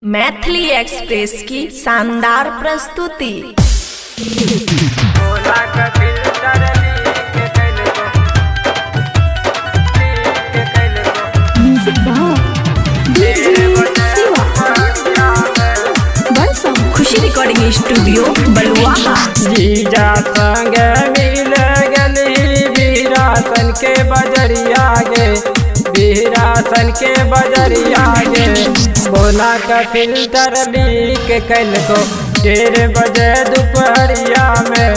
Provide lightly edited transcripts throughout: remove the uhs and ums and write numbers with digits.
Maithili express की शानदार प्रस्तुति। खुशी रिकॉर्डिंग स्टूडियो बलुआहा। जीजा संग मिल गली वीरासन के बजरिया गे, वीरासन के बजरिया गे। बोला का फिल्टर लीक कल को 1:30 बजे दोपहरिया में।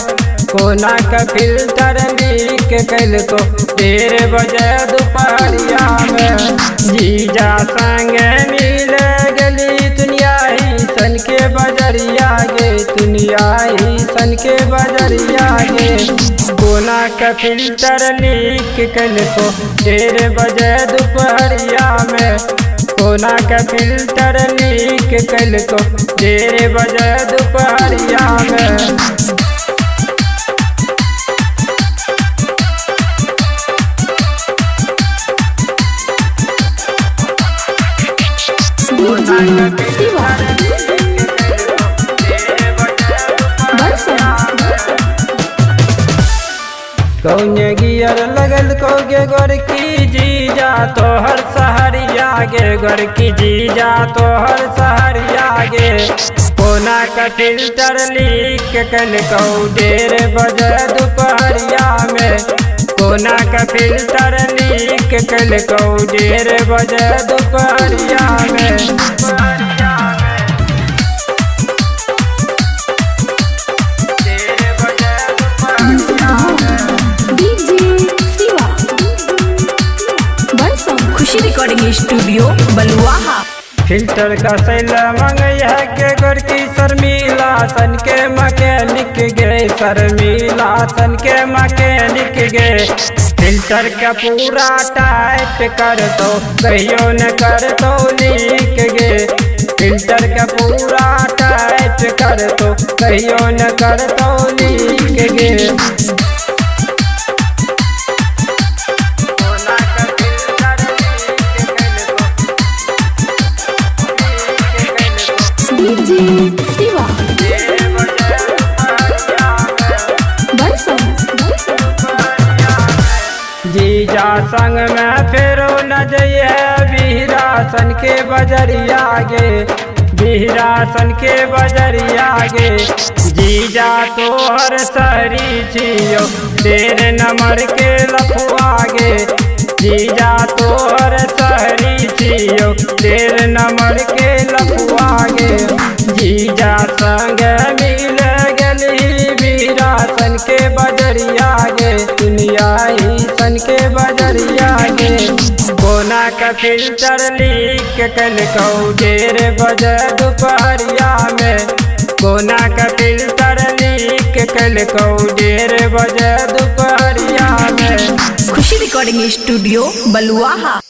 कोना का फिल्टर लीक कल को 1:30 बजे दोपहरिया में। जीजा संग मिल गली दुनिया ही सन के बजरिया गे, दुनिया ही सन के बजरिया गे। कोना का फिल्टर लीक कल को 1:30 बजे दोपहरिया में। कोना का फिल्टर लीक कल को 1:30 बजे दोपहरिया में। कौने गियर लगल कोगे गोर की जीजा तोहर सहरिया गे, गोर की जीजा तोहर सहरिया गे। कोना का फिल्टर लीक कल को 1:30 बजे दोपहरिया में। कोना का फिल्टर लीक कल को 1:30 बजे दोपहरिया में। खुशी रिकॉर्डिंग स्टूडियो बलुआहा। फिल्टर का सैला मंगैया के गोर की शर्मिला सन के मैकेनिक गे, शर्मिला सन के मैकेनिक गे। फिल्टर का पूरा टाइट कर दो, कहियो न कर दो लीक गे। फिल्टर का पूरा टाइट कर दो, कहियो न कर दो लीक गे। जीजा संग में फेरो न जइए वीरासन के बजरिया गे, वीरासन के बजरिया गे। जीजा तोहर सहरी छियो 13 नंबर के लफुआ गे। जीजा तोहर सहरी छियो 13 नंबर के लफुआ गे। जीजा संग मिल गली वीरासन के बजरिया गे, दुनिया ही सन के बजरिया गे। कोना का फिल्टर लीक कल को 1:30 बजे दोपहरिया में। कोना का फिल्टर लीक कल को 1:30 बजे दोपहरिया में। खुशी रिकॉर्डिंग स्टूडियो बलुआहा।